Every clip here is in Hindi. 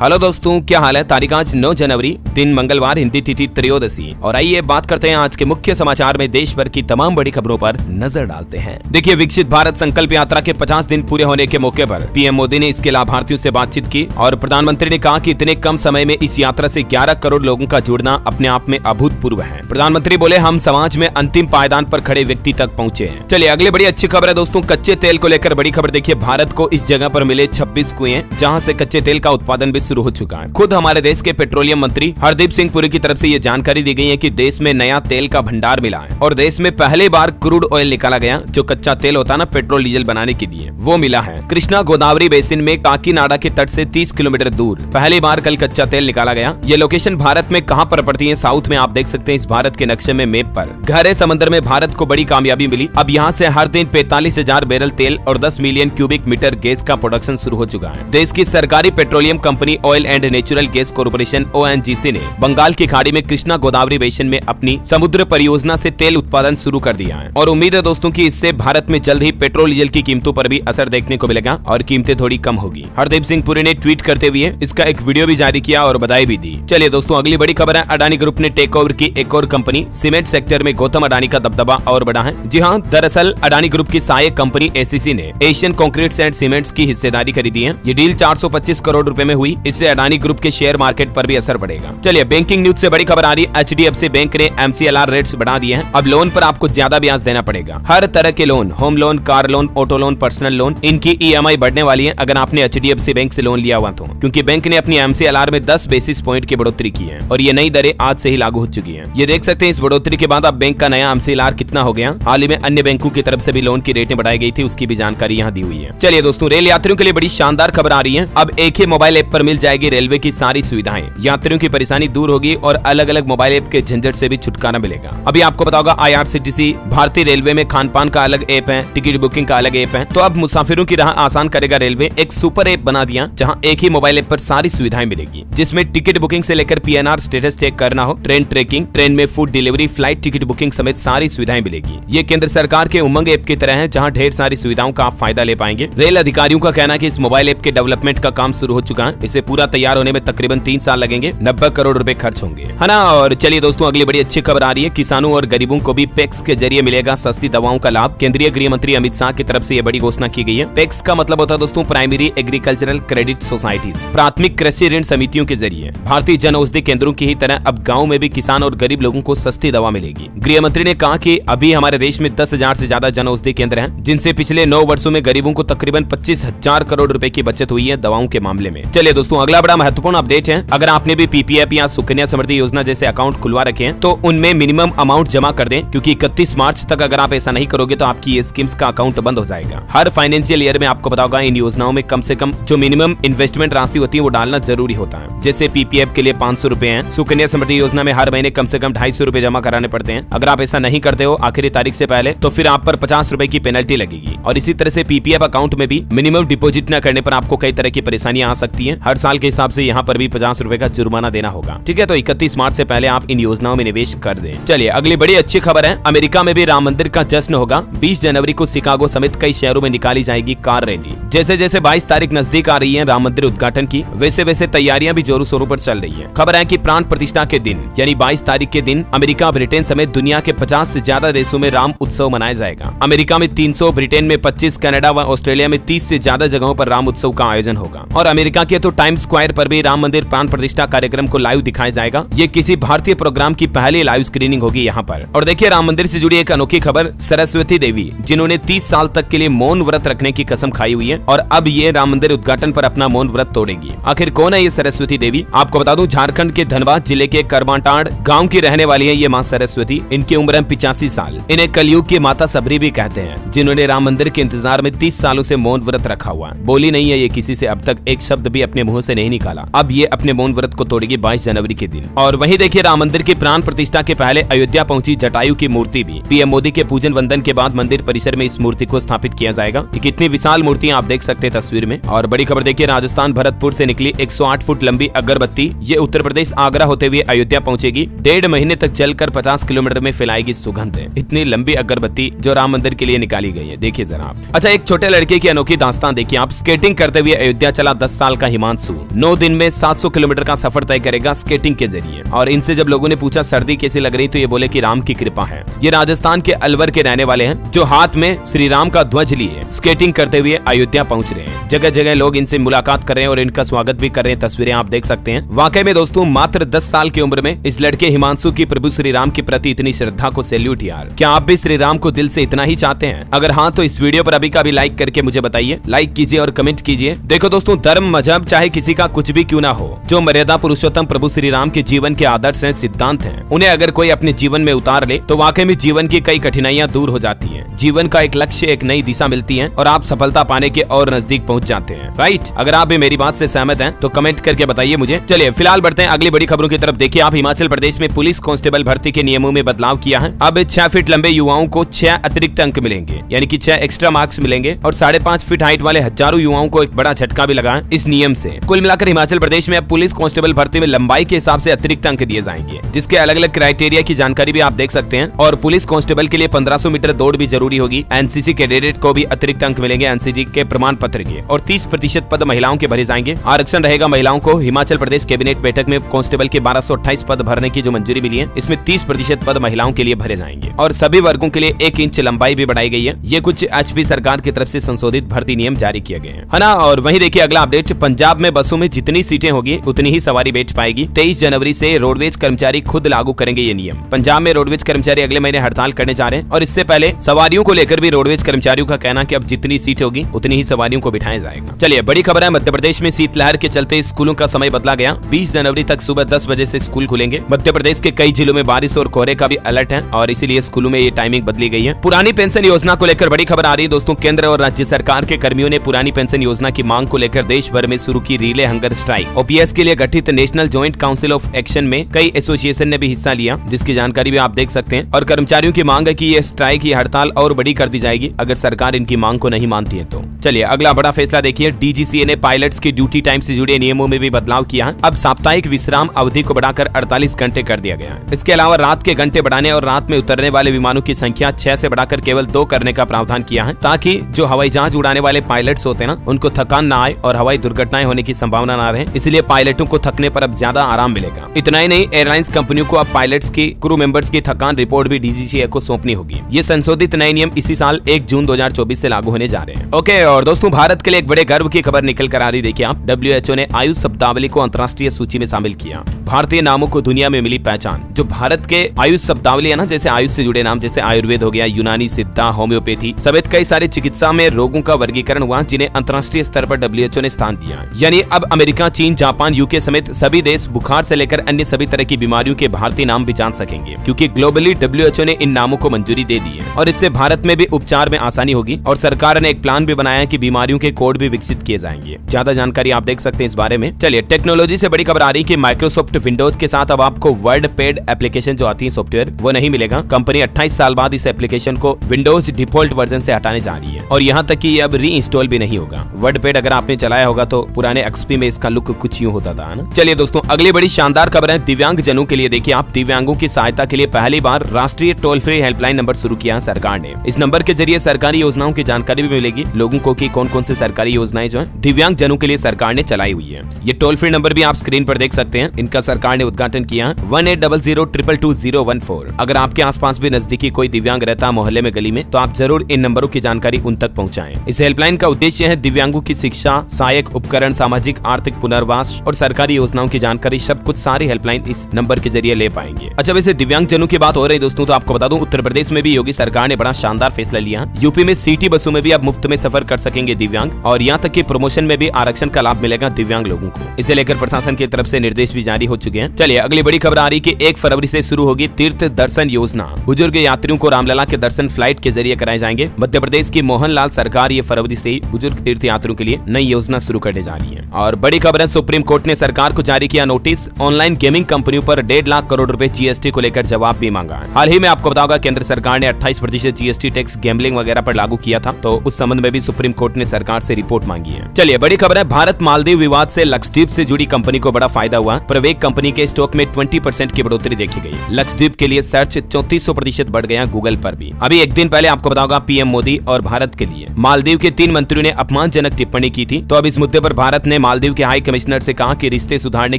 हेलो दोस्तों, क्या हाल है। तारीख आज 9 जनवरी, दिन मंगलवार, हिंदी तिथि त्रयोदशी। और आइए बात करते हैं आज के मुख्य समाचार में देश भर की तमाम बड़ी खबरों पर नजर डालते हैं। देखिए, विकसित भारत संकल्प यात्रा के 50 दिन पूरे होने के मौके पर पीएम मोदी ने इसके लाभार्थियों से बातचीत की और प्रधानमंत्री ने कहा कि इतने कम समय में इस यात्रा से 11 करोड़ लोगों का जुड़ना अपने आप में अभूतपूर्व है। प्रधानमंत्री बोले, हम समाज में अंतिम पायदान पर खड़े व्यक्ति तक पहुंचे हैं। चलिए अगली बड़ी अच्छी खबर है दोस्तों, कच्चे तेल को लेकर बड़ी खबर। देखिए, भारत को इस जगह पर मिले 26 कुएं जहां से कच्चे तेल का उत्पादन भी शुरू हो चुका है। खुद हमारे देश के पेट्रोलियम मंत्री हरदीप सिंह पुरी की तरफ से ये जानकारी दी गई है कि देश में नया तेल का भंडार मिला है और देश में पहली बार क्रूड ऑयल निकाला गया, जो कच्चा तेल होता है ना पेट्रोल डीजल बनाने के लिए, वो मिला है। कृष्णा गोदावरी बेसिन में काकीनाडा के तट से 30 किलोमीटर दूर पहली बार कल कच्चा तेल निकाला गया। ये लोकेशन भारत में कहां पर पड़ती है? साउथ में। आप देख सकते हैं इस भारत के नक्शे में, मैप पर। गहरे समंदर में भारत को बड़ी कामयाबी मिली। अब यहाँ से हर दिन 45,000 बैरल तेल और 10 मिलियन क्यूबिक मीटर गैस का प्रोडक्शन शुरू हो चुका है। देश की सरकारी petroleum company oil and natural gas corporation ONGC ने बंगाल की खाड़ी में कृष्णा गोदावरी बेसिन में अपनी समुद्र परियोजना से तेल उत्पादन शुरू कर दिया है और उम्मीद है दोस्तों कि इससे भारत में जल्द ही पेट्रोल डीजल की कीमतों पर भी असर देखने को मिलेगा और कीमतें थोड़ी कम होगी। हरदीप सिंह पुरी ने ट्वीट करते हुए इसका एक वीडियो भी जारी किया और बधाई भी दी। चलिए दोस्तों अगली बड़ी खबर है, अडानी ग्रुप ने टेक ओवर की एक और कंपनी। सीमेंट सेक्टर में गौतम अडानी का दबदबा और बढ़ा है। जी हाँ, दरअसल अडानी ग्रुप की सहायक कंपनी ACC ने एशियन कंक्रीट्स एंड सीमेंट्स की हिस्सेदारी खरीदी है। ये डील 425 करोड़ रुपए में हुई। इससे अडानी ग्रुप के शेयर मार्केट पर भी असर पड़ेगा। चलिए बैंकिंग न्यूज से बड़ी खबर आ रही है, HDFC बैंक ने MCLR रेट्स बढ़ा दिए हैं। अब लोन पर आपको ज्यादा ब्याज देना पड़ेगा। हर तरह के loan, home loan, car loan, auto loan, personal loan, इनकी EMI बढ़ने वाली है अगर आपने HDFC बैंक से लोन लिया हुआ तो, क्योंकि बैंक ने अपनी MCLR में 10 बेसिस पॉइंट की बढ़ोतरी की है और ये नई दरें आज से ही लागू हो चुकी है। ये देख सकते हैं इस बढ़ोतरी के बाद अब बैंक का नया MCLR कितना हो गया। हाल ही में अन्य बैंकों की तरफ से भी लोन की रेटें बढ़ाई गई थी, उसकी भी जानकारी यहाँ दी हुई है। चलिए दोस्तों, रेल यात्रियों के लिए बड़ी शानदार खबर आ रही है। अब एक ही मोबाइल ऐप पर मिल जाएगी रेलवे की सारी सुविधाएं। यात्रियों की परेशानी दूर होगी और अलग अलग मोबाइल ऐप के झंझट से भी छुटकारा मिलेगा। अभी आपको पता होगा IRCTC भारतीय रेलवे में खान पान का अलग ऐप है, टिकट बुकिंग का अलग ऐप है। तो अब मुसाफिरों की राह आसान करेगा रेलवे। एक सुपर ऐप बना दिया जहां एक ही मोबाइल ऐप पर सारी सुविधाएं मिलेगी, जिसमें टिकट बुकिंग से लेकर PNR स्टेटस चेक करना हो, ट्रेन ट्रैकिंग, ट्रेन में food delivery, flight ticket booking समेत सारी सुविधाएं मिलेगी। ये केंद्र सरकार के उमंग ऐप की तरह है जहां ढेर सारी सुविधाओं का आप फायदा ले पाएंगे। रेल अधिकारियों का कहना है कि इस मोबाइल ऐप के डेवलपमेंट का काम शुरू हो चुका है। इसे पूरा तैयार होने में तकरीबन 3 साल लगेंगे। 90 करोड़ रुपए खर्च होंगे, है ना। और चलिए दोस्तों अगली बड़ी अच्छी खबर आ रही है, किसानों और गरीबों को भी पैक्स के जरिए मिलेगा सस्ती दवाओं का लाभ। केंद्रीय गृह मंत्री अमित शाह की तरफ से यह बड़ी घोषणा की गई है। पैक्स का मतलब होता है दोस्तों प्राइमरी एग्रीकल्चरल क्रेडिट सोसाइटीज, प्राथमिक कृषि ऋण समितियों के जरिए भारतीय जन औषधि केंद्रों की ही तरह अब गाँव में भी किसान और गरीब लोगों को सस्ती दवा मिलेगी। गृह मंत्री ने कहा कि अभी हमारे देश में 10,000 से ज्यादा जन औषधि केंद्र हैं, जिनसे पिछले 9 वर्षों में गरीबों को तकरीबन 25,000 करोड़ रुपए की बचत हुई है दवाओं के मामले में। चलिए दोस्तों अगला बड़ा महत्वपूर्ण अपडेट है, अगर आपने भी PPF या सुकन्या समृद्धि योजना जैसे अकाउंट खुलवा रखे हैं तो उनमें मिनिमम अमाउंट जमा कर दें, क्योंकि 31 मार्च तक अगर आप ऐसा नहीं करोगे तो आपकी ये स्कीम्स का अकाउंट बंद हो जाएगा। हर फाइनेंशियल ईयर में आपको पता होगा इन योजनाओं में कम से कम जो मिनिमम इन्वेस्टमेंट राशि होती है वो डालना जरूरी होता है। जैसे PPF के लिए 500 रुपए है, सुकन्या समृद्धि योजना में हर महीने कम से कम 250 रुपए जमा कराने पड़ते हैं। अगर आप ऐसा नहीं करते हो आखिरी तारीख से पहले तो फिर आप पर 50 रुपए की पेनल्टी लगेगी। और इसी तरह से PPF अकाउंट में भी मिनिमम डिपोजिट न करने पर आपको कई तरह की परेशानियां आ सकती है। हर साल के हिसाब से यहाँ पर भी 50 रुपए का जुर्माना देना होगा। ठीक है, तो 31 मार्च से पहले आप इन योजनाओं में निवेश कर दें। चलिए अगली बड़ी अच्छी खबर है, अमेरिका में भी राम मंदिर का जश्न होगा। 20 जनवरी को शिकागो समेत कई शहरों में निकाली जाएगी कार रैली। जैसे जैसे 22 तारीख नजदीक आ रही है राम मंदिर उद्घाटन की, वैसे वैसे तैयारियां भी जोरों शोरों पर चल रही है। खबर है कि प्राण प्रतिष्ठा के दिन यानी 22 तारीख के दिन अमेरिका, ब्रिटेन समेत दुनिया के 50 से ज्यादा देशों में राम उत्सव मनाया जाएगा। अमेरिका में 300, ब्रिटेन में 25, कनाडा व ऑस्ट्रेलिया में 30 से ज्यादा जगहों पर राम उत्सव का आयोजन होगा। और अमेरिका के तो टाइम्स स्क्वायर पर भी राम मंदिर प्राण प्रतिष्ठा कार्यक्रम को लाइव दिखाया जाएगा। ये किसी भारतीय प्रोग्राम की पहली लाइव स्क्रीनिंग होगी यहाँ पर। और देखिए राम मंदिर से जुड़ी एक अनोखी खबर, सरस्वती देवी जिन्होंने 30 साल तक के लिए मौन व्रत रखने की कसम खाई हुई है और अब ये राम मंदिर उद्घाटन पर अपना मौन व्रत तोड़ेगी। आखिर कौन है ये सरस्वती देवी? आपको बता दूं, झारखंड के धनबाद जिले के करमाटांड गांव की रहने वाली है ये मां सरस्वती। इनकी उम्र है 85 साल। इन्हें कलयुग की माता सबरी भी कहते हैं, जिन्होंने राम मंदिर के इंतजार में 30 सालों से मौन व्रत रखा हुआ। बोली नहीं है ये किसी से, अब तक एक शब्द भी अपने मुंह से नहीं निकाला। अब ये अपने मौन व्रत को तोड़ेगी 22 जनवरी के दिन। और वहीं देखिए राम मंदिर की प्राण प्रतिष्ठा के पहले अयोध्या पहुंची जटायु की मूर्ति भी। पीएम मोदी के पूजन वंदन के बाद मंदिर परिसर में इस मूर्ति को स्थापित किया जाएगा। कितनी विशाल मूर्तियां आप देख सकते हैं तस्वीर में। और बड़ी खबर देखिए, राजस्थान भरतपुर से निकली 108 फुट लंबी अगरबत्ती ये उत्तर प्रदेश आगरा होते हुए अयोध्या पहुंचेगी। 1.5 महीने तक जलकर 50 किलोमीटर में फैलाएगी सुगंध। इतनी लंबी अगरबत्ती जो राम मंदिर के लिए निकाली गई है, देखिए जरा। अच्छा, एक छोटे लड़के की अनोखी दास्तान देखिए आप। स्केटिंग करते हुए अयोध्या चला 10 साल का हिमांशु। हिमांशु 9 दिन में 700 किलोमीटर का सफर तय करेगा स्केटिंग के जरिए। और इनसे जब लोगों ने पूछा सर्दी कैसी लग रही तो ये बोले कि राम की कृपा है। ये राजस्थान के अलवर के रहने वाले हैं जो हाथ में श्री राम का ध्वज लिए स्केटिंग करते हुए अयोध्या पहुंच रहे हैं। जगह जगह लोग इनसे मुलाकात कर रहे हैं और इनका स्वागत भी कर रहे हैं। तस्वीरें आप देख सकते हैं। वाकई में दोस्तों मात्र 10 साल की उम्र में इस लड़के हिमांशु की प्रभु श्री राम के प्रति इतनी श्रद्धा को सैल्यूट यार। क्या आप भी श्री राम को दिल से इतना ही चाहते हैं? अगर हाँ तो इस वीडियो पर अभी का भी लाइक करके मुझे बताइए। लाइक कीजिए और कमेंट कीजिए। देखो दोस्तों, धर्म मजहब चाहे किसी का कुछ भी क्यों ना हो, जो मर्यादा पुरुषोत्तम प्रभु श्री राम के जीवन के आदर्श हैं, सिद्धांत हैं, उन्हें अगर कोई अपने जीवन में उतार ले तो वाकई में जीवन की कई कठिनाइयां दूर हो जाती हैं। जीवन का एक लक्ष्य, एक नई दिशा मिलती है और आप सफलता पाने के और नजदीक पहुंच जाते हैं। राइट? अगर आप भी मेरी बात से सहमत हैं तो कमेंट करके बताइए मुझे। चलिए फिलहाल बढ़ते हैं अगली बड़ी खबरों की तरफ। देखिए आप, हिमाचल प्रदेश में पुलिस कांस्टेबल भर्ती के नियमों में बदलाव किया है। अब 6 फीट लंबे युवाओं को 6 अतिरिक्त अंक मिलेंगे, यानी कि 6 एक्स्ट्रा मार्क्स मिलेंगे। और 5.5 फीट हाइट वाले हजारों युवाओं को एक बड़ा झटका भी लगा है इस नियम से। कुल मिलाकर हिमाचल प्रदेश में अब पुलिस कांस्टेबल भर्ती में लंबाई के हिसाब से अतिरिक्त अंक दिए जाएंगे, जिसके अलग अलग क्राइटेरिया की जानकारी भी आप देख सकते हैं। और पुलिस कांस्टेबल के लिए 1500 मीटर दौड़ भी जरूरी होगी। एनसीसी कैडेट को भी अतिरिक्त अंक मिलेंगे एनसीसी के प्रमाण पत्र के। और 30% पद महिलाओं के भरे जाएंगे। आरक्षण रहेगा महिलाओं को। हिमाचल प्रदेश कैबिनेट बैठक में कांस्टेबल के 1228 पद भरने की जो मंजूरी मिली है, इसमें 30% पद महिलाओं के लिए भरे जाएंगे। और सभी वर्गों के लिए 1 इंच लंबाई भी बढ़ाई गई है। ये कुछ एचपी सरकार की तरफ से संशोधित भर्ती नियम जारी किए गए हैं, है ना। और वहीं देखिए अगला अपडेट, पंजाब में बसों में जितनी सीटें होगी उतनी ही सवारी बैठ पाएगी। 23 जनवरी से रोडवेज कर्मचारी खुद लागू करेंगे ये नियम। पंजाब में रोडवेज कर्मचारी अगले महीने हड़ताल करने जा रहे हैं और इससे पहले सवारियों को लेकर भी रोडवेज कर्मचारियों का कहना कि अब जितनी सीट होगी उतनी ही सवारियों को बिठाया जाएगा। चलिए बड़ी खबर है, मध्य प्रदेश में शीतलहर के चलते स्कूलों का समय बदला गया। 20 जनवरी तक सुबह 10 बजे से स्कूल खुलेंगे। मध्य प्रदेश के कई जिलों में बारिश और कोहरे का भी अलर्ट है और इसीलिए स्कूलों में ये टाइमिंग बदली गई है। पुरानी पेंशन योजना को लेकर बड़ी खबर आ रही है दोस्तों। केंद्र और राज्य सरकार के कर्मियों ने पुरानी पेंशन योजना की मांग को लेकर देश भर में शुरू की रिले हंगर स्ट्राइक। ओपीएस के लिए गठित national joint council of action में कई एसोसिएशन ने भी हिस्सा लिया, जिसकी जानकारी भी आप देख सकते हैं। और कर्मचारियों की मांग है कि ये स्ट्राइक, ये हड़ताल और बड़ी कर दी जाएगी अगर सरकार इनकी मांग को नहीं मानती है तो। चलिए अगला बड़ा फैसला देखिए, डीजीसीए ने पायलट्स की ड्यूटी टाइम से जुड़े नियमों में भी बदलाव किया है। अब साप्ताहिक विश्राम अवधि को बढ़ाकर 48 घंटे कर दिया गया है। इसके अलावा रात के घंटे बढ़ाने और रात में उतरने वाले विमानों की संख्या 6 से बढ़ाकर केवल 2 करने का प्रावधान किया है, ताकि जो हवाई जहाज उड़ाने वाले पायलट्स होते हैं ना, उनको थकान ना आए और हवाई दुर्घटनाएं होने की संभावना ना रहे। इसलिए पायलटों को थकने पर अब ज्यादा आराम मिलेगा। इतना ही नहीं, एयरलाइंस कंपनियों को अब पायलट्स की क्रू मेंबर्स की थकान रिपोर्ट भी डीजीसीए को सौंपनी होगी। ये संशोधित नए नियम इसी साल 1 जून 2024 से लागू होने जा रहे हैं। ओके, और दोस्तों भारत के लिए एक बड़े गर्व की खबर निकल कर आ रही। देखिए आप, WHO ने आयुष शब्दावली को अंतर्राष्ट्रीय सूची में शामिल किया। भारतीय नामों को दुनिया में मिली पहचान। जो भारत के आयुष शब्दावली है ना, जैसे आयुष से जुड़े नाम जैसे आयुर्वेद हो गया, यूनानी, सिद्धा, होम्योपैथी समेत कई सारे चिकित्सा में रोगों का वर्गीकरण हुआ, जिन्हें अंतर्राष्ट्रीय स्तर पर WHO ने स्थान दिया। यानी अब अमेरिका, चीन, जापान, यूके समेत सभी देश बुखार से लेकर अन्य सभी तरह की बीमारियों के भारतीय नाम भी जान सकेंगे, क्योंकि ग्लोबली WHO ने इन नामों को मंजूरी दे दी है। और इससे भारत में भी उपचार में आसानी होगी। और सरकार ने एक प्लान भी बनाया है कि बीमारियों के कोड भी विकसित किए जाएंगे। ज्यादा जानकारी आप देख सकते हैं इस बारे में। चलिए टेक्नोलॉजी से बड़ी खबर आ रही है कि माइक्रोसॉफ्ट विंडोज के साथ अब आपको वर्ड पैड एप्लीकेशन जो आती है सॉफ्टवेयर, वो नहीं मिलेगा। कंपनी 28 साल बाद इस एप्लीकेशन को विंडोज डिफॉल्ट वर्जन से हटाने जा रही है और यहाँ तक कि ये अब री इंस्टॉल भी नहीं होगा। वर्ड पैड अगर आपने चलाया होगा तो पुराने एक्सपी में इसका लुक कुछ यूं होता था ना। चलिए दोस्तों अगली बड़ी शानदार खबर है दिव्यांग जनों के लिए। देखिए आप, दिव्यांगों की सहायता के लिए पहली बार राष्ट्रीय टोल फ्री हेल्पलाइन नंबर शुरू किया है सरकार ने। इस नंबर के जरिए सरकारी योजनाओं की जानकारी भी मिलेगी लोगों को कि कौन कौन से सरकारी योजनाएं जो है दिव्यांग जनों के लिए सरकार ने चलाई हुई है। ये टोल फ्री नंबर भी आप स्क्रीन पर देख सकते हैं। इनका सरकार ने उद्घाटन किया है 1800222014। अगर आपके आसपास भी नजदीकी कोई दिव्यांग रहता मोहल्ले में, गली में, तो आप जरूर इन नंबरों की जानकारी उन तक पहुंचाएं। इस हेल्पलाइन का उद्देश्य है दिव्यांगों की शिक्षा, सहायक उपकरण, सामाजिक आर्थिक पुनर्वास और सरकारी योजनाओं की जानकारी सब कुछ सारी हेल्पलाइन इस नंबर के जरिए ले पाएंगे। अच्छा, वैसे दिव्यांग जनों की बात हो रही दोस्तों, तो आपको बता दूं उत्तर प्रदेश में भी योगी सरकार ने बड़ा शानदार फैसला लिया। यूपी में सिटी बसों में भी अब मुफ्त में सफर कर सकेंगे दिव्यांग, और यहाँ तक कि प्रमोशन में भी आरक्षण का लाभ मिलेगा दिव्यांग लोगों को। इसे लेकर प्रशासन की तरफ से निर्देश भी जारी हो चुके हैं। चलिए अगली बड़ी खबर आ रही कि 1 फरवरी से शुरू होगी तीर्थ दर्शन योजना। बुजुर्ग यात्रियों को रामलला के दर्शन फ्लाइट के जरिए कराए जाएंगे। मध्य प्रदेश की मोहनलाल सरकार ये फरवरी से ही बुजुर्ग तीर्थ यात्रियों के लिए नई योजना शुरू करने जा रही है। और बड़ी खबर है, सुप्रीम कोर्ट ने सरकार को जारी किया नोटिस। ऑनलाइन गेमिंग कंपनियों पर 1.5 लाख करोड़ रुपए जीएसटी को लेकर जवाब भी मांगा है। हाल ही में आपको बताऊंगा केंद्र सरकार ने 28% जीएसटी टैक्स गैम्बलिंग वगैरह पर लागू किया था, तो उस संबंध में भी सुप्रीम कोर्ट ने सरकार से रिपोर्ट मांगी है। चलिए बड़ी खबर है, भारत मालदीव विवाद से लक्षद्वीप से जुड़ी कंपनी को बड़ा फायदा हुआ। प्रवेग कंपनी के स्टॉक में 20% की बढ़ोतरी देखी गई। लक्षद्वीप के लिए सर्च 3400% बढ़ गया गूगल पर भी। अभी एक दिन पहले आपको बताऊंगा पीएम मोदी और भारत के लिए मालदीव के 3 मंत्रियों ने अपमानजनक टिप्पणी की थी, तो अब इस मुद्दे पर भारत ने मालदीव के हाई कमिश्नर से कहा कि रिश्ते सुधारने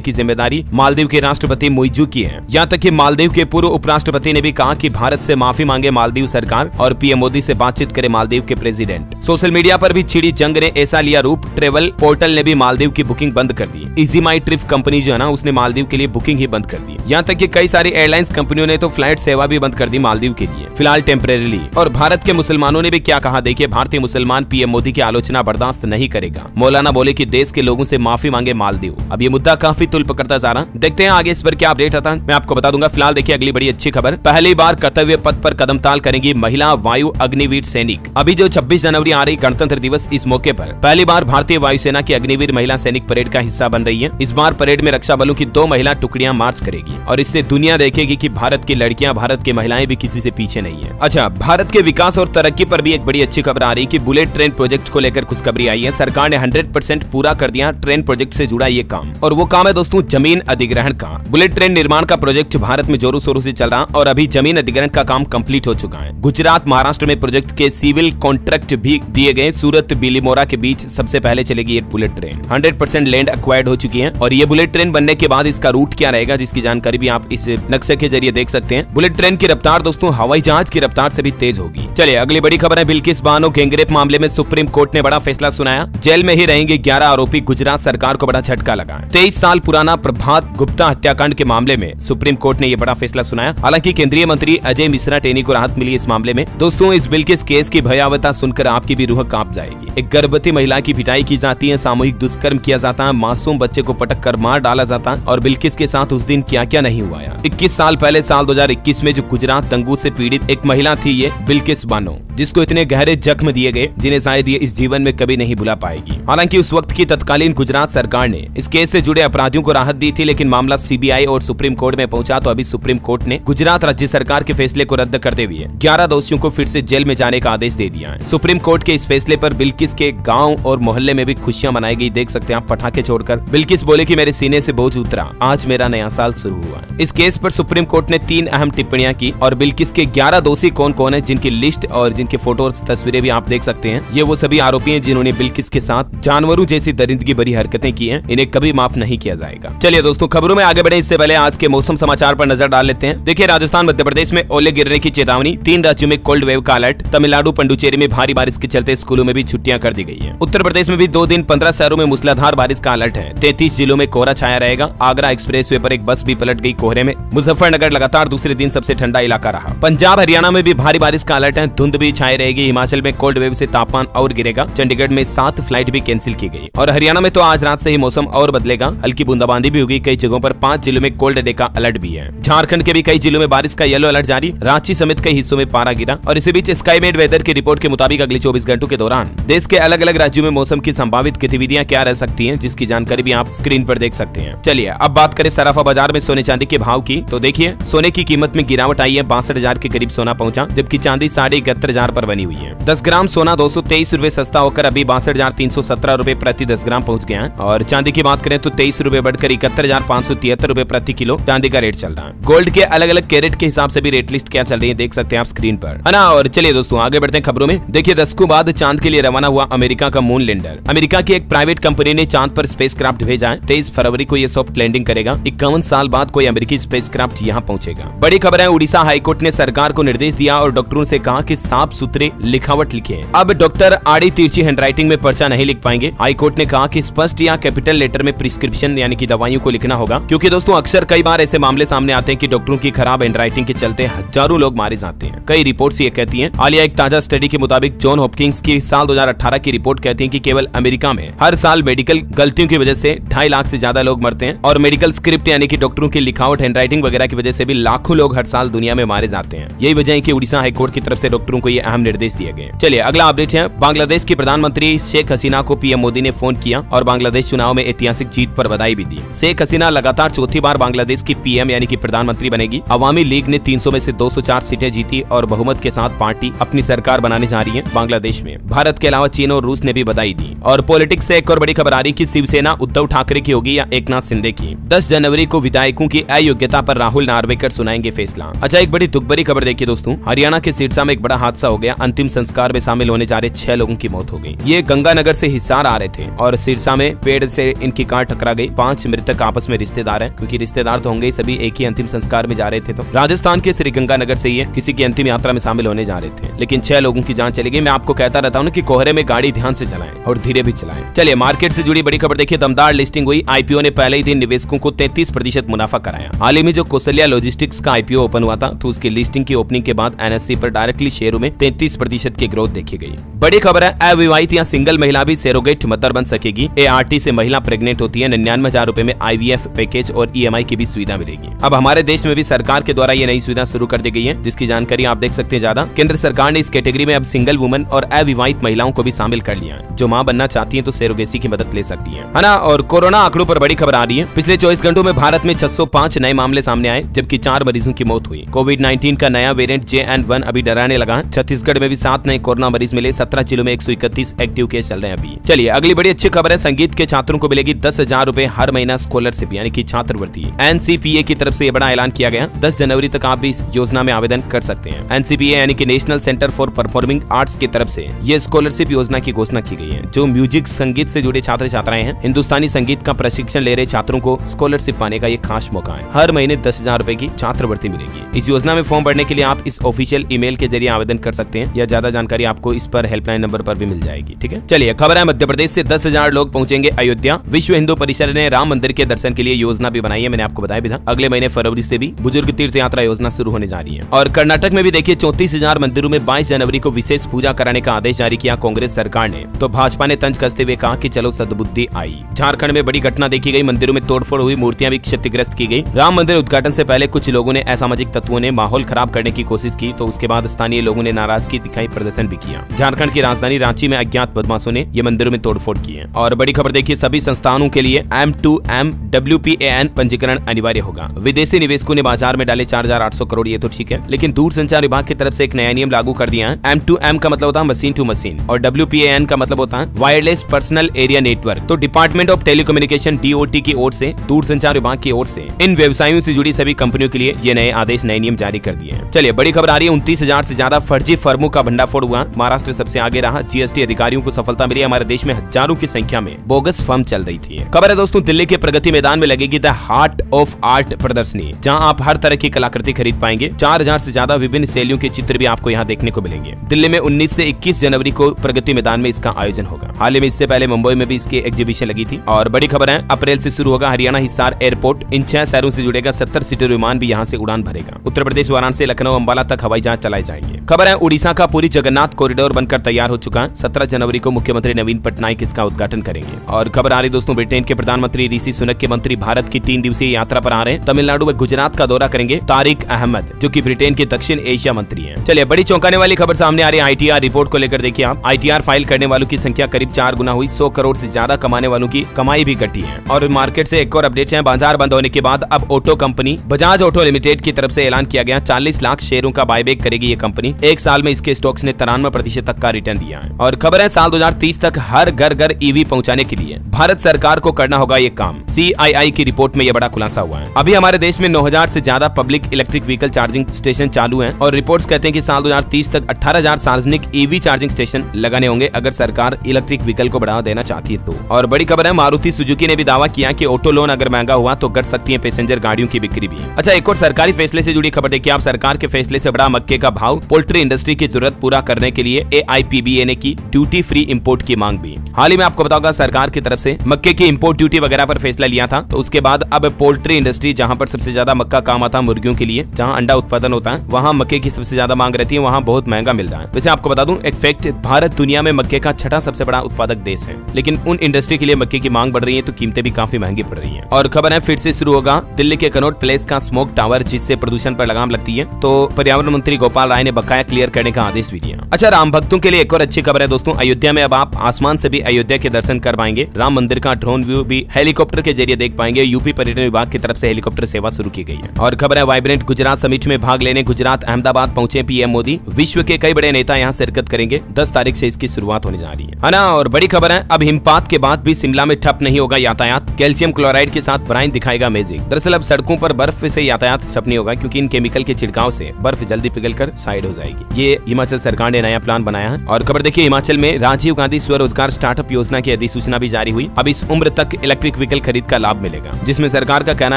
की जिम्मेदारी मालदीव के राष्ट्रपति मुइज्जू की है। यहाँ तक कि मालदीव के पूर्व उपराष्ट्रपति ने भी कहा कि भारत से माफी मांगे मालदीव सरकार और पीएम मोदी से बातचीत करे मालदीव के प्रेसिडेंट। सोशल मीडिया पर भी छिड़ी जंग ने ऐसा लिया रूप, ट्रेवल पोर्टल ने भी मालदीव की बुकिंग बंद कर दी। इजी माई ट्रिप कंपनी जो है ना, उसने मालदीव के लिए बुकिंग ही बंद कर दी। यहाँ तक कि कई सारी एयरलाइंस कंपनियों ने तो फ्लाइट सेवा भी बंद कर दी मालदीव के लिए, फिलहाल टेम्परेरीली। और भारत के मुसलमानों ने भी क्या कहा, देखिए, भारतीय मुसलमान पीएम मोदी की आलोचना बर्दाश्त नहीं करेगा। मौलाना बोले कि देश के लोगों से माफी मांगे मालदीव। अब ये मुद्दा काफी तुल पकड़ता जा रहा, देखते हैं आगे इस पर क्या अपडेट आता है, मैं आपको बता दूंगा। फिलहाल देखिए अगली बड़ी अच्छी खबर, पहली बार कर्तव्य पथ पर कदमताल करेंगी महिला वायु अग्निवीर सैनिक। अभी जो 26 जनवरी आ रही गणतंत्र दिवस, इस मौके पर पहली बार भारतीय वायुसेना की अग्निवीर महिला सैनिक परेड का हिस्सा बन रही है। इस बार परेड में रक्षा बलों की 2 महिला टुकड़ियां मार्च करेगी और इससे दुनिया देखेगी कि भारत की लड़कियां, भारत की महिलाएं भी किसी से पीछे नहीं है। अच्छा, भारत के विकास और तरक्की पर भी एक बड़ी अच्छी खबर आ रही कि बुलेट ट्रेन प्रोजेक्ट को लेकर खुशखबरी आई है। सरकार ने 100% पूरा कर दिया ट्रेन प्रोजेक्ट से जुड़ा ये काम, और वो काम है दोस्तों जमीन अधिग्रहण का। बुलेट ट्रेन निर्माण का प्रोजेक्ट भारत में जोरों शोरों से चल रहा और अभी जमीन अधिग्रहण का काम कंप्लीट हो चुका है। गुजरात महाराष्ट्र में प्रोजेक्ट के सिविल कॉन्ट्रैक्ट भी दिए गए। सूरत बिलीमोरा के बीच सबसे पहले चलेगी ये बुलेट ट्रेन। 100% लैंड एक्वायर्ड हो चुकी है और ये बुलेट ट्रेन बनने के बाद इसका रूट क्या रहेगा, जिसकी जानकारी भी आप इस नक्शे के जरिए देख सकते हैं। बुलेट ट्रेन की रफ्तार दोस्तों हवाई जहाज की रफ्तार से भी तेज होगी। चलिए अगली बड़ी खबर है, बिल्किस बानो गैंगरेप मामले में सुप्रीम कोर्ट ने बड़ा फैसला सुनाया। जेल में ही रहेंगे 11 आरोपी, गुजरात सरकार को बड़ा झटका लगा। 23 साल पुराना प्रभात गुप्ता हत्याकांड के मामले में सुप्रीम कोर्ट ने यह बड़ा फैसला सुनाया। हालांकि केंद्रीय मंत्री अजय मिश्रा टेनी को राहत मिली इस मामले में। दोस्तों, इस बिल्किस केस की भयावहता सुनकर आपकी भी रूह कांप जाएगी। एक गर्भवती महिला की पिटाई की जाती है, सामूहिक दुष्कर्म किया जाता है, मासूम बच्चे को पटक कर मार डाला जाता है, और बिल्किस के साथ उस दिन क्या क्या नहीं हुआ। 21 साल पहले साल 2021 में जो गुजरात दंगों से पीड़ित एक महिला थी ये बिल्किस बानो, जिसको इतने गहरे जख्म दिए गए जिन्हें शायद ये इस जीवन में कभी नहीं भुला पाएगी। हालांकि उस वक्त की तत्कालीन गुजरात सरकार ने इस केस से जुड़े अपराधियों को राहत दी थी, लेकिन मामला सीबीआई और सुप्रीम कोर्ट में पहुंचा तो अभी सुप्रीम कोर्ट ने गुजरात राज्य सरकार के फैसले को रद्द करते हुए 11 दोषियों को फिर से जेल में जाने का आदेश दे दिया है। सुप्रीम कोर्ट के इस फैसले पर बिल्किस के गांव और मोहल्ले में भी खुशियां मनाई गई। देख सकते हैं आप पटाखे छोड़कर। बिल्किस बोले कि मेरे सीने से बोझ उतरा, आज मेरा नया साल शुरू हुआ। इस केस पर सुप्रीम कोर्ट ने 3 अहम टिप्पणियां की और बिल्किस के 11 दोषी कौन कौन है, जिनकी लिस्ट और जिनके फोटो और तस्वीरें भी आप देख सकते हैं। ये वो सभी आरोपी हैं जिन्होंने बिल्किस के साथ जानवरों जैसी दरिंदगी भरी हरकतें की हैं। इन्हें कभी माफ नहीं किया जाएगा। चलिए दोस्तों, खबरों में आगे बढ़े इससे पहले आज के मौसम समाचार पर नजर डाल लेते हैं। देखिए, राजस्थान मध्य प्रदेश में ओले गिरने की चेतावनी, 3 राज्यों में कोल्ड वेव का अलर्ट, तमिलनाडु पुडुचेरी में भारी बारिश के चलते स्कूलों में भी छुट्टियां कर दी गई है। उत्तर प्रदेश में भी 2 दिन 15 शहरों में मूसलाधार बारिश का अलर्ट है। 33 जिलों में कोहरा छाया रहेगा। आगरा एक्सप्रेसवे पर एक बस भी पलट गई कोहरे में। मुजफ्फरनगर लगातार दूसरे दिन सबसे ठंडा इलाका रहा। पंजाब हरियाणा में भी भारी बारिश का अलर्ट है। धुंध भी छाई रहेगी। हिमाचल में कोल्ड वेव से तापमान और गिरेगा। चंडीगढ़ में 7 फ्लाइट भी कैंसिल की गई और हरियाणा में तो आज रात से ही मौसम और बदलेगा। हल्की बूंदाबांदी भी होगी। कई जगहों पर 5 जिलों में कोल्ड डे का अलर्ट भी है। झारखंड के भी कई जिलों में बारिश का येलो अलर्ट जारी। रांची समेत कई हिस्सों में पारा गिरा। और इसी बीच स्काईमेड वेदर की रिपोर्ट के मुताबिक अगले 24 घंटों के दौरान देश के अलग अलग राज्यों में मौसम की संभावित गतिविधियां क्या रह सकती हैं, जिसकी जानकारी भी आप स्क्रीन पर देख सकते हैं। चलिए अब बात करें सराफा बाजार में सोने चांदी के भाव की, तो देखिए सोने की कीमत में गिरावट आई है। 62,000 के करीब सोना पहुंचा, जबकि चांदी 71,500 पर बनी हुई है। 10 ग्राम सोना 223 रुपए सस्ता होकर अभी 62,317 रुपए प्रति 10 ग्राम पहुंच गया है। और चांदी की बात करें तो 23 रुपए बढ़कर 71,573 रुपए प्रति किलो चांदी का रेट चल रहा है। गोल्ड के अलग अलग कैरेट के हिसाब से भी रेट लिस्ट क्या चल रही है देख सकते हैं आप स्क्रीन पर, है ना। और चलिए दोस्तों आगे बढ़ते हैं खबरों में। देखिए, दशकों बाद चांद के लिए रवाना हुआ अमेरिका का मून लैंडर। अमेरिका की एक प्राइवेट कंपनी ने चांद पर स्पेसक्राफ्ट भेजा है। 23 फरवरी को यह सॉफ्ट लैंडिंग करेगा। 51 साल बाद कोई अमेरिकी स्पेसक्राफ्ट यहां पहुंचेगा। बड़ी खबर है, उड़ीसा हाईकोर्ट ने सरकार को निर्देश दिया और डॉक्टरों से कहा कि साफ सुथरे लिखावट लिखें। अब डॉक्टर आड़ी तिरछी हैंडराइटिंग में पर्चा नहीं लिख पाएंगे। हाईकोर्ट ने कहा कि स्पष्ट या कैपिटल लेटर में प्रिस्क्रिप्शन यानी कि दवाइयों को लिखना होगा, क्योंकि दोस्तों अक्सर कई बार ऐसे मामले सामने आते हैं कि डॉक्टरों की खराब हैंडराइटिंग के चलते हजारों लोग मारे जाते हैं। कई रिपोर्ट्स ये कहती हैं। हालिया एक ताजा स्टडी के मुताबिक जॉन हॉपकिंस की साल 2018 की रिपोर्ट कहती है कि केवल अमेरिका में हर साल मेडिकल गलतियों की वजह से 2.5 लाख से ज्यादा लोग मरते हैं और मेडिकल स्क्रिप्ट यानी कि डॉक्टरों की लिखावट हैंडराइटिंग वगैरह की वजह से भी लाखों लोग हर साल दुनिया में मारे जाते हैं। यही वजह है कि उड़ीसा हाईकोर्ट की तरफ से डॉक्टरों को ये अहम निर्देश दिए गए। चलिए अगला अपडेट है, बांग्लादेश की प्रधानमंत्री शेख हसीना को पीएम मोदी ने फोन किया और बांग्लादेश चुनाव में ऐतिहासिक जीत पर बधाई भी दी। शेख हसीना लगातार चौथी बार बांग्लादेश की पीएम यानी कि प्रधानमंत्री बनेगी। अवामी लीग ने 300 में से 204 सीटें जीती और बहुमत के साथ पार्टी अपनी सरकार बनाने जा रही है बांग्लादेश में। भारत के अलावा चीन और रूस ने भी बधाई दी। और पॉलिटिक्स से एक और बड़ी खबर आ रही कि शिवसेना उद्धव ठाकरे की होगी या एकनाथ शिंदे की। 10 जनवरी को विधायकों की अयोग्यता पर राहुल नार्वेकर सुनाएंगे फैसला। अच्छा, एक बड़ी दुख भरी खबर देखिए दोस्तों, हरियाणा के सिरसा में एक बड़ा हादसा हो गया। अंतिम संस्कार में शामिल होने जा रहे 6 लोगों की मौत हो गई। ये गंगानगर से हिसार आ रहे थे और सिरसा में पेड़ से इनकी कार टकरा गई। 5 मृतक आपस में रिश्तेदार हैं, क्योंकि रिश्तेदार तो होंगे सभी, एक ही अंतिम संस्कार में जा रहे थे। तो राजस्थान के श्रीगंगानगर से ये किसी की अंतिम यात्रा में शामिल होने जा रहे थे, लेकिन 6 लोगों की जान चली गई। मैं आपको कहता रहता हूँ कि कोहरे में गाड़ी ध्यान से चलाएं और धीरे भी चलाएं। चलिए मार्केट से जुड़ी बड़ी खबर देखिए। दमदार लिस्टिंग हुई। आईपीओ ने पहले ही दिन निवेशकों को 33% मुनाफा कराया। हाल ही में जो कौशल्या लॉजिस्टिक्स का आईपीओ ओपन हुआ था, तो उसकी लिस्टिंग की ओपनिंग के बाद एनएससी पर डायरेक्टली शेयरों में 33% की ग्रोथ देखी गई। बड़ी खबर है, अविवाहित या सिंगल महिला भी सरोगेट मदर बन सकेगी। एआरटी से महिला प्रेग्नेंट होती है 99,000 रुपए में आईवीएफ पैकेज और ईएमआई की भी सुविधा मिलेगी। अब हमारे देश में भी सरकार के द्वारा ये नई सुविधा शुरू कर दी गई है, जिसकी जानकारी आप देख सकते हैं। ज्यादा केंद्र सरकार ने इस कैटेगरी में अब सिंगल वुमन और अविवाहित महिलाओं को भी शामिल कर लिया है। जो मां बनना चाहती है तो सरोगेसी की मदद ले सकती है ना। और कोरोना आंकड़ों पर बड़ी खबर आ रही है। पिछले 24 घंटों में भारत में 605 नए मामले सामने आए, जबकि 4 मरीजों की मौत हुई। कोविड-19 का नया वेरिएंट JN1 अभी डराने लगा है। छत्तीसगढ़ में भी 7 नए कोरोना मरीज मिले। 17 जिलों में 131 एक्टिव केस चल रहे हैं अभी। चलिए अगली बड़ी अच्छी खबर है, संगीत के छात्रों को मिलेगी 10,000 रुपए हर महीना स्कॉलरशिप, यानी कि छात्रवृत्ति। एनसीपीए की तरफ से बड़ा ऐलान किया गया। 10 जनवरी तक आप भी इस योजना में आवेदन कर सकते हैं। एनसीपीए यानी कि national centre for performing arts की तरफ से ये स्कॉलरशिप योजना की घोषणा की गई है। जो म्यूजिक संगीत से जुड़े छात्र छात्राएं हैं, हिंदुस्तानी संगीत का प्रशिक्षण ले रहे छात्रों को स्कॉलरशिप पाने का ये खास मौका है। हर महीने 10,000 रुपए की छात्रवृत्ति मिलेगी। इस योजना में फॉर्म भरने के लिए आप इस ऑफिशियल ईमेल के जरिए आवेदन कर सकते हैं, या ज्यादा जानकारी आपको इस पर हेल्पलाइन नंबर पर भी मिल जाएगी। ठीक है, चलिए खबर है, मध्य प्रदेश से 10,000 लोग पहुंचेंगे अयोध्या। विश्व हिंदू परिषद ने राम मंदिर के दर्शन के लिए योजना भी बनाई है, मैंने आपको बताया भी था। अगले महीने फरवरी से भी बुजुर्ग तीर्थ यात्रा योजना शुरू होने जा रही है। और कर्नाटक में भी देखिए 34,000 मंदिरों में 22 जनवरी को विशेष पूजा कराने का आदेश जारी किया कांग्रेस सरकार ने। तो भाजपा ने तंज कसते हुए कहा कि चलो सद्बुद्धि आई। झारखंड में बड़ी घटना देखी गई। मंदिरों में तोड़फोड़ हुई, मूर्तियां भी क्षतिग्रस्त की गई। राम मंदिर उद्घाटन से पहले कुछ लोगों ने असामाजिक तत्वों ने माहौल खराब करने की कोशिश की, तो उसके बाद स्थानीय लोगों ने नाराजगी दिखाई, प्रदर्शन भी किया। झारखंड की राजधानी रांची में अज्ञात बदमाशों ने ये मंदिरों में तोड़फोड़ की है। और बड़ी खबर देखिए, सभी संस्थानों के लिए M2M WPAN पंजीकरण अनिवार्य होगा। विदेशी निवेशकों ने बाजार में डाले 4,800 करोड़, ये तो ठीक है, लेकिन दूरसंचार विभाग की तरफ से एक नया नियम लागू कर दिया है। M2M का मतलब होता है मशीन टू मशीन, और WPAN का मतलब होता है वायरलेस पर्सनल एरिया नेटवर्क। तो डिपार्टमेंट ऑफ टेलीकम्युनिकेशन DOT की ओर से, दूरसंचार विभाग की ओर से इन व्यवसायों से जुड़ी सभी कंपनियों के लिए ये नए आदेश, नए नियम जारी कर दिए हैं। चलिए बड़ी खबर आ रही है, 29,000 से ज्यादा फर्जी फर्मों का भंडाफोड़ हुआ। महाराष्ट्र सबसे आगे रहा। GST अधिकारियों को सफलता मिली। हमारे देश में हजारों की संख्या में बोगस फर्म चल रही थी। खबर है दोस्तों, दिल्ली के प्रगति मैदान में लगेगी द हार्ट ऑफ आर्ट प्रदर्शनी, जहां आप हर तरह की कलाकृति खरीद पाएंगे। 4,000 से ज्यादा विभिन्न शैलियों के चित्र भी आपको यहां देखने को मिलेंगे। दिल्ली में 19 से 21 जनवरी को प्रगति मैदान में इसका आयोजन होगा। हाल ही में इससे पहले मुंबई में भी इसकी एग्जीबिशन लगी थी। और बड़ी खबर है, अप्रैल से शुरू होगा हरियाणा हिसार एयरपोर्ट। इन 6 शहरों से जुड़ेगा। 70 सीटर विमान भी यहां से उड़ान भरेगा। उत्तर प्रदेश वाराणसी, लखनऊ, अंबाला तक हवाई जहाज चलाए जाएंगे। खबर है, उड़ीसा का पूरी जगन्नाथ कॉरिडोर बनकर तैयार हो चुका है। 17 जनवरी को मुख्यमंत्री नवीन पटनायक इसका उद्घाटन करेंगे। और खबर आ रही दोस्तों, ब्रिटेन के प्रधानमंत्री ऋषि सुनक के मंत्री भारत की 3 दिवसीय यात्रा पर आ रहे हैं। तमिलनाडु व गुजरात का दौरा करेंगे तारिक अहमद, जो कि ब्रिटेन के दक्षिण एशिया मंत्री हैं। चलिए बड़ी चौंकाने वाली खबर सामने आ रही है ITR रिपोर्ट को लेकर। देखिए आप, ITR फाइल करने वालों की संख्या करीब 4 गुना हुई। 100 करोड़ से ज्यादा कमाने वालों की कमाई भी घटी है। और मार्केट से एक और अपडेट है, बाजार बंद होने के बाद अब auto company Bajaj auto limited की तरफ से ऐलान किया गया 40 लाख शेयरों का बायबैक करेगी ये कंपनी। एक साल में इसके स्टॉक्स ने 93% तक का रिटर्न दिया है। और खबर है, साल 2030 तक हर घर घर EV पहुंचाने के लिए भारत सरकार को करना होगा ये काम। CII की रिपोर्ट में यह बड़ा खुलासा हुआ है। अभी हमारे देश में 9,000 से ज्यादा public electric vehicle charging station चालू हैं, और रिपोर्ट्स कहते हैं कि साल 2030 तक 18,000 सार्वजनिक EV चार्जिंग स्टेशन लगाने होंगे, अगर सरकार इलेक्ट्रिक व्हीकल को बढ़ावा देना चाहती है तो। और बड़ी खबर है, मारुति सुजुकी ने भी दावा किया कि ऑटो लोन अगर महंगा हुआ तो घट सकती है पैसेंजर गाड़ियों की बिक्री भी। अच्छा, एक और सरकारी फैसले से जुड़ी खबर देखिए आप। सरकार के फैसले से बढ़ा मक्के का भाव। पोल्ट्री इंडस्ट्री की जरूरत पूरा करने के लिए AIPBA ने की ड्यूटी फ्री इंपोर्ट की मांग भी। हाल ही में आपको बताऊंगा, सरकार की तरफ से मक्के की इंपोर्ट ड्यूटी वगैरह पर फैसला लिया था। तो उसके बाद अब पोल्ट्री इंडस्ट्री, जहां पर सबसे ज्यादा मक्का काम आता है मुर्गियों के लिए, जहां अंडा उत्पादन होता है, वहां मक्के की सबसे ज्यादा मांग रहती है, वहां बहुत महंगा मिल रहा है। वैसे आपको बता दूं एक फैक्ट, भारत दुनिया में मक्के का 6ठा सबसे बड़ा उत्पादक देश है, लेकिन उन इंडस्ट्री के लिए मक्के की मांग बढ़ रही है तो कीमतें भी काफी महंगी पड़ रही है। और खबर है, फिर से शुरू होगा दिल्ली के कनॉट प्लेस का स्मोक टावर, जिससे प्रदूषण पर लगाम लगती है। तो पर्यावरण मंत्री गोपाल राय ने बकाया क्लियर करने का आदेश भी दिया। अच्छा, राम भक्तों के लिए एक और अच्छी खबर है दोस्तों। अयोध्या में अब आप आसमान से भी अयोध्या के दर्शन कर पाएंगे। राम मंदिर का ड्रोन व्यू भी हेलीकॉप्टर के जरिए देख पाएंगे। यूपी पर्यटन विभाग की तरफ से हेलीकॉप्टर सेवा शुरू की गई है। और खबर है, वाइब्रेंट गुजरात समिट में भाग लेने गुजरात अहमदाबाद पहुंचे PM मोदी। विश्व के कई बड़े नेता यहाँ शिरकत करेंगे। 10 तारीख से इसकी शुरुआत होने जा रही है ना। और बड़ी खबर है, अब हिमपात के बाद भी शिमला में ठप नहीं होगा यातायात। कैल्शियम क्लोराइड के साथ ब्राइन दिखाएगा मैजिक। दरअसल अब सड़कों पर बर्फ से यातायात ठप नहीं होगा, क्योंकि इन केमिकल के छिड़काव से बर्फ जल्दी पिघलकर साइड हो जाएगी। ये हिमाचल सरकार ने नया प्लान बनाया है। और खबर देखिए, हिमाचल में राजीव गांधी स्वरोजगार स्टार्टअप योजना के की अधिसूचना भी जारी हुई। अब इस उम्र तक इलेक्ट्रिक व्हीकल खरीद का लाभ मिलेगा, जिसमें सरकार का कहना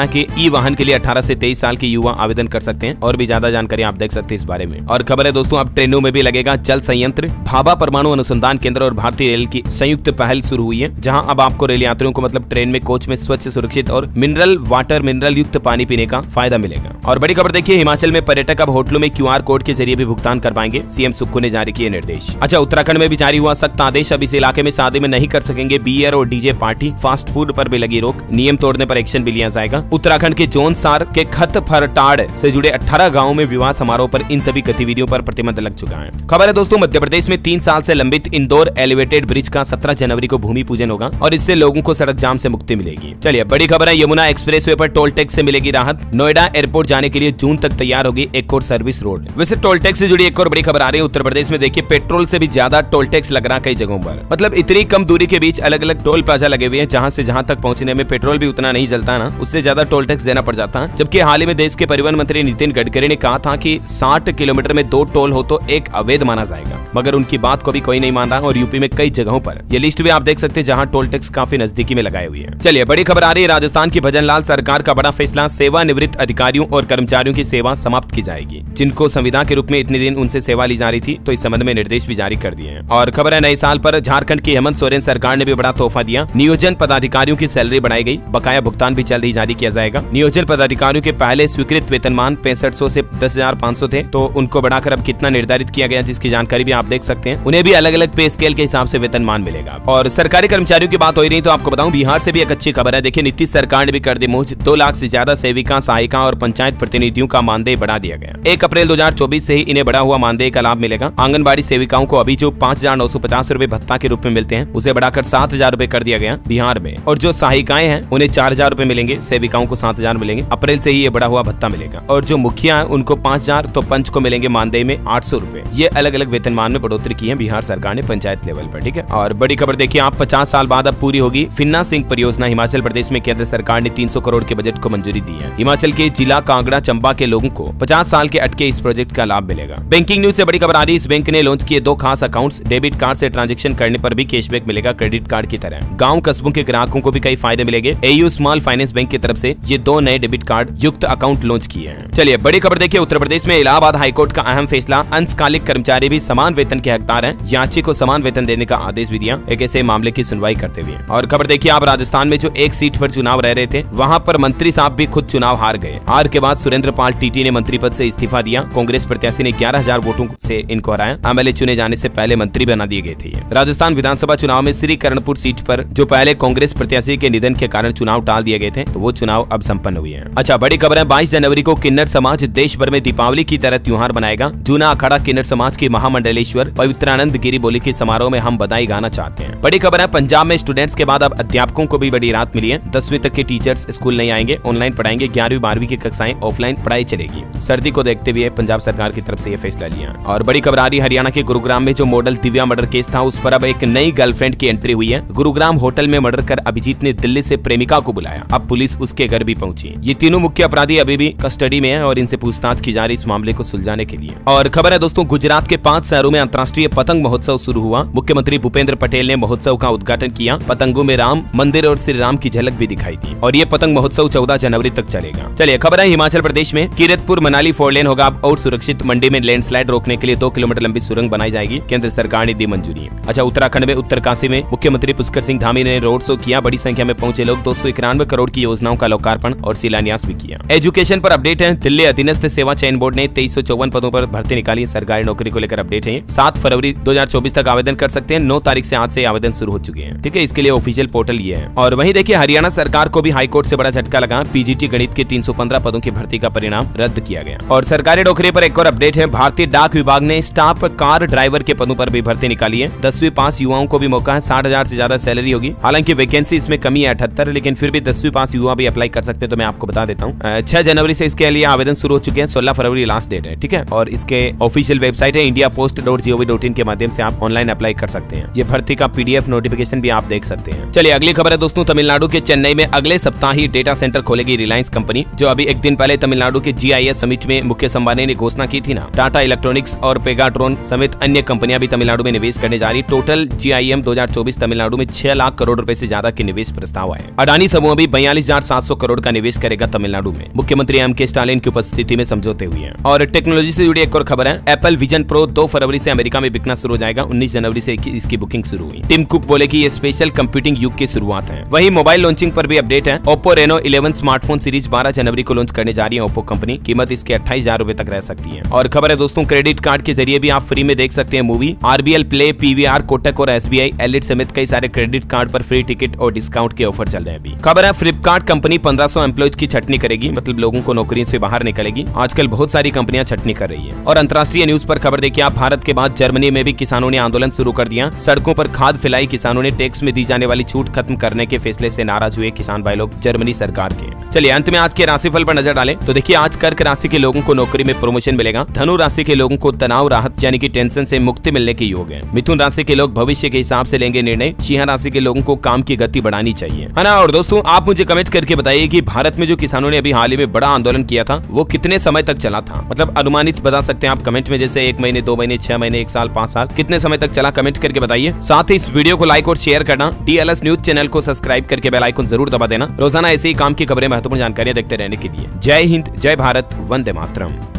है कि ई वाहन के लिए 18 से 23 साल के युवा आवेदन कर सकते हैं। और भी ज्यादा जानकारी आप देख सकते हैं इस बारे में। और खबर है दोस्तों, अब ट्रेनों में भी लगेगा जल संयंत्र। भाभा परमाणु अनुसंधान केंद्र और भारतीय रेल की संयुक्त पहल शुरू हुई है, जहां अब आपको रेल यात्रियों को मतलब ट्रेन में कोच में स्वच्छ, सुरक्षित और मिनरल युक्त पानी पीने का फायदा मिलेगा। और बड़ी खबर देखिए, हिमाचल में पर्यटक अब होटलों में QR कोड के जरिए भी भुगतान कर पाएंगे। सीएम सुक्खू ने जारी किए निर्देश। अच्छा, उत्तराखंड में भी जारी हुआ सख्त आदेश। अब इस इलाके में शादी में नहीं कर सकेंगे बियर और डीजे पार्टी। फास्ट फूड पर भी लगी रोक। नियम तोड़ने पर एक्शन भी लिया जाएगा। उत्तराखंड के जोनसार के खतफरटाड़ से जुड़े 18 गाँव में विवाह समारोह पर इन सभी गतिविधियों पर प्रतिबंध लग चुका है। खबर है दोस्तों, मध्य प्रदेश में 3 साल से लंबित इंदौर एलिवेटेड ब्रिज का 17 जनवरी को भूमि पूजन होगा और इससे लोगों को सड़क जाम से मुक्ति मिलेगी। चलिए बड़ी खबर है, यमुना एक्सप्रेसवे पर टोल टैक्स से मिलेगी राहत। नोएडा एयरपोर्ट जाने के लिए जून तक तैयार होगी एक और सर्विस रोड। वैसे टोल टैक्स से जुड़ी एक और बड़ी खबर आ रही है। उत्तर प्रदेश में देखिए, पेट्रोल से भी ज्यादा टोल टैक्स लग रहा कई जगहों पर। मतलब इतनी कम दूरी के बीच अलग अलग टोल प्लाजा लगे हुए हैं, जहां से जहां तक पहुंचने में पेट्रोल भी उतना नहीं जलता ना, उससे ज्यादा टोल टैक्स देना पड़ जाता है। जबकि हाल ही में देश के परिवहन मंत्री नितिन गडकरी ने कहा था कि 60 किलोमीटर में 2 टोल हो तो एक अवैध माना जाएगा, मगर उनकी बात को भी कोई नहीं मान रहा। और यूपी में कई जगहों पर ये लिस्ट भी आप देख सकते हैं जहां टोल टैक्स काफी नजदीकी में लगाए हुए हैं। चलिए बड़ी खबर आ रही है, राजस्थान की भजनलाल सरकार का बड़ा फैसला। सेवानिवृत्त अधिकारियों और कर्मचारियों की सेवा समाप्त की जाएगी, जिनको संविदा के रूप में इतने दिन उनसे सेवा ली जा रही थी। तो इस संबंध में निर्देश भी जारी कर दिए हैं। और खबर है, नए साल पर झारखंड की हेमंत सोरेन सरकार ने भी बड़ा तोहफा दिया। नियोजन पदाधिकारियों की सैलरी बढ़ाई गई। बकाया भुगतान भी जल्द ही जारी किया जाएगा। नियोजन पदाधिकारियों के पहले स्वीकृत वेतनमान 6500 से 10,500 थे, तो उनको बढ़ाकर अब कितना निर्धारित किया गया, जिसकी जानकारी भी आप देख सकते हैं। उन्हें भी अलग अलग पे स्केल के हिसाब से वेतनमान मिलेगा। और सरकारी कर्मचारियों की बात हो रही तो आपको बताऊं, बिहार से भी एक अच्छी खबर है। देखिए, नीतीश सरकार ने भी कर दी मुझ 2 लाख से ज्यादा सेविका, सहायिका और पंचायत प्रतिनिधियों का मानदेय बढ़ा दिया गया। 1 अप्रैल 2024 से ही इन्हें बढ़ा हुआ मानदेय का लाभ मिलेगा। आंगनबाड़ी सेविकाओं को अभी जो 5,950 रूपए भत्ता के रूप में मिलते हैं, उसे बढ़ाकर 7,000 रूपए कर दिया गया बिहार में। और जो सहायिकाएं हैं उन्हें 4,000 रूपए मिलेंगे, सेविकाओं को 7,000 मिलेंगे। अप्रैल से ही ये बढ़ा हुआ भत्ता मिलेगा। और जो मुखिया है उनको 5,000, तो पंच को मिलेंगे मानदेय में 800 रूपए। ये अलग अलग वेतनमान में बढ़ोतरी की है बिहार सरकार ने पंचायत लेवल पर। ठीक है, और बड़ी खबर देखिए, आप 50 साल बाद अब पूरी होगी फिन्ना सिंह परियोजना। हिमाचल प्रदेश में केंद्र सरकार ने 300 करोड़ के बजट को मंजूरी दी है। हिमाचल के जिला कांगड़ा, चंबा के लोगों को 50 साल के अटके इस प्रोजेक्ट का लाभ मिलेगा। बैंकिंग न्यूज से बड़ी खबर आ रही है, इस बैंक ने लॉन्च किए 2 खास अकाउंट्स। डेबिट कार्ड से ट्रांजैक्शन करने पर भी कैशबैक मिलेगा क्रेडिट कार्ड की तरह। गांव कस्बों के ग्राहकों को भी कई फायदे मिलेंगे। एयू स्मॉल फाइनेंस बैंक की तरफ से ये 2 नए डेबिट कार्ड युक्त अकाउंट लॉन्च किए हैं। चलिए बड़ी खबर देखिए, उत्तर प्रदेश में इलाहाबाद हाईकोर्ट का अहम फैसला। अंशकालिक कर्मचारी भी समान वेतन के हकदार हैं। याची को समान वेतन देने का आदेश भी दिया एक ऐसे मामले की सुनवाई करते हुए। और खबर देखिए, आप राजस्थान में जो एक सीट पर चुनाव रह रहे थे, वहां पर मंत्री साहब भी खुद चुनाव हार गए। हार के बाद सुरेंद्र पाल टीटी ने मंत्री पद से इस्तीफा दिया। कांग्रेस प्रत्याशी ने 11,000 वोटों से इनको हराया। एमएलए चुने जाने से पहले मंत्री बना दिए गए थे। राजस्थान विधानसभा चुनाव में श्री करणपुर सीट पर जो पहले कांग्रेस प्रत्याशी के निधन के कारण चुनाव टाल दिए गए थे, तो वो चुनाव अब संपन्न हुए हैं। अच्छा, बड़ी खबर है, 22 जनवरी को किन्नर समाज देश भर में दीपावली की तरह त्योहार बनाएगा। जूना अखाड़ा किन्नर समाज की महामंडलेश्वर पवित्रानंद गिरी बोली के समारोह में हम बधाई गाना चाहते हैं। बड़ी खबर है, पंजाब में स्टूडेंट्स के बाद अब अध्यापकों को भी बड़ी राहत मिली है। 10वीं तक के टीचर्स स्कूल नहीं आएंगे, ऑनलाइन पढ़ाएंगे। 11वीं 12वीं की कक्षाएं ऑफलाइन पढ़ाई चलेगी। सर्दी को देखते हुए पंजाब सरकार की तरफ से ये फैसला लिया। और बड़ी खबर आ रही है, हरियाणा के गुरुग्राम में जो मॉडल दिव्या मर्डर केस था, उस पर अब एक नई गर्लफ्रेंड की एंट्री हुई है। गुरुग्राम होटल में मर्डर कर अभिजीत ने दिल्ली से प्रेमिका को बुलाया। अब पुलिस उसके घर भी पहुंची। ये तीनों मुख्य अपराधी अभी भी कस्टडी में हैं और इनसे पूछताछ की जा रही इस मामले को सुलझाने के लिए। और खबर है दोस्तों, गुजरात के 5 शहरों में अंतर्राष्ट्रीय पतंग महोत्सव शुरू हुआ। मुख्यमंत्री भूपेंद्र पटेल ने महोत्सव का उद्घाटन किया। पतंगों में राम मंदिर और श्री राम की झलक भी दिखाई दी। और ये पतंग महोत्सव 14 जनवरी तक चलेगा। चलिए खबर है, हिमाचल प्रदेश में कीरतपुर मनाली 4 लेन होगा अब और सुरक्षित। मंडी में लैंडस्लाइड रोकने के लिए 2 किलोमीटर लंबी सुरंग बनाई जाएगी। केंद्र सरकार ने दी मंजूरी। अच्छा, उत्तराखंड में उत्तरकाशी में मुख्यमंत्री पुष्कर सिंह धामी ने रोड शो किया। बड़ी संख्या में पहुंचे लोग 291 करोड़ की योजनाओं का लोकार्पण और शिलान्यास भी किया। एजुकेशन पर अपडेट है, दिल्ली अधीनस्थ सेवा चयन बोर्ड ने 2354 पदों पर भर्ती निकाली। सरकारी नौकरी को लेकर अपडेट है। 7 फरवरी 2024 तक आवेदन कर सकते हैं। 9 तारीख से आज से आवेदन शुरू हो चुके हैं। ठीक है, इसके लिए ऑफिशियल पोर्टल ये है। और वहीं देखिए, हरियाणा सरकार को भी हाईकोर्ट से बड़ा झटका लगा। पीजीटी गणित के 315 पदों की भर्ती का परिणाम रद्द किया गया। और सरकारी नौकरी पर एक और अपडेट है, भारतीय डाक विभाग ने स्टाफ कार ड्राइवर के पदों पर भी भर्ती निकाली है। 10वीं पास युवाओं को भी मौका है। 60,000 से ज्यादा सैलरी होगी। हालांकि वैकेंसी इसमें कमी है 78, लेकिन फिर भी 10वीं पास युवा भी अप्लाई कर सकते हैं। तो मैं आपको बता देता हूँ, 6 जनवरी से इसके लिए आवेदन शुरू हो चुके हैं। 16 फरवरी लास्ट डेट है। ठीक है, और इसके ऑफिशियल वेबसाइट है indiapost.gov.in के माध्यम से आप ऑनलाइन अप्लाई कर सकते हैं। ये भर्ती का PDF नोटिफिकेशन भी आप देख सकते हैं। चलिए अगली खबर है दोस्तों, तमिलनाडु के चेन्नई में अगले सप्ताह ही डेटा सेंटर खोलेगी रिलायंस कंपनी। जो अभी एक दिन पहले तमिलनाडु के GIS समिट में मुकेश अंबानी ने घोषणा की थी ना। टाटा इलेक्ट्रॉनिक्स और पेगाट्रॉन समेत अन्य कंपनियां भी तमिलनाडु में निवेश करने जा रही। टोटल GIM 2024 तमिलनाडु में 6 लाख करोड़ रुपए से ज्यादा के निवेश प्रस्ताव आए। अडानी समूह भी 42,700 करोड़ का निवेश करेगा तमिलनाडु में, मुख्यमंत्री एम.के. स्टालिन की उपस्थिति में समझौते हुए हैं। और टेक्नोलॉजी से जुड़ी एक और खबर है, एप्पल विजन प्रो 2 फरवरी से अमेरिका में बिकना शुरू हो जाएगा। 19 जनवरी से इसकी बुकिंग शुरू हुई। टिम कुक बोले कि ये स्पेशल कंप्यूटिंग युग की शुरुआत है। वहीं मोबाइल लॉन्चिंग पर भी अपडेट है। ओप्पो रेनो 11 स्मार्टफोन सीरीज 12 जनवरी को लॉन्च करने जा रही है ओप्पो कंपनी। कीमत इसके 28,000 रुपए तक रह सकती है। और खबर है दोस्तों, क्रेडिट कार्ड के जरिए भी आप फ्री में देख सकते हैं movie. RBL play, PVR, Kotak और एसबीआई एलिट समेत कई सारे क्रेडिट कार्ड पर फ्री टिकट और डिस्काउंट के ऑफर चल रहे हैं अभी। खबर है, फ्लिपकार्ट कंपनी 1500 एम्प्लॉयज की छटनी करेगी, मतलब लोगों को नौकरी से बाहर निकलेगी। आजकल बहुत सारी कंपनियां छटनी कर रही है। और अंतर्राष्ट्रीय न्यूज पर खबर देखिए आप, भारत के बाद जर्मनी में भी किसानों ने आंदोलन शुरू कर दिया। सड़कों पर खाद फैलाई किसानों ने। टैक्स में दी जाने वाली छूट खत्म करने के फैसले से नाराज हुए किसान भाई लोग जर्मनी सरकार के। चलिए अंत में आज के राशिफल पर नजर डालें तो देखिए, आज कर्क राशि के लोगों को नौकरी में प्रमोशन मिलेगा। धनु राशि के लोगों को तनाव राहत यानी कि टेंशन से मुक्ति मिलने के योग है। मिथुन राशि के लोग भविष्य के हिसाब से लेंगे निर्णय। सिंह राशि के लोगों को काम की गति बढ़ानी चाहिए, है ना। और दोस्तों आप मुझे कमेंट करके बताइए कि भारत में जो किसानों ने अभी हाल ही में बड़ा आंदोलन किया था वो कितने समय तक चला था, मतलब अनुमानित बता सकते हैं आप कमेंट में, जैसे 1 महीने, 2 महीने, 6 महीने, 1 साल, 5 साल, कितने समय तक चला, कमेंट करके बताइए। साथ ही इस वीडियो को लाइक और शेयर करना, DLS न्यूज चैनल को सब्सक्राइब करके बेल आइकन जरूर दबा देना। रोजाना ऐसे ही काम की खबरें, महत्वपूर्ण जानकारियां देखते रहने के लिए। जय हिंद, जय भारत, वंदे मातरम।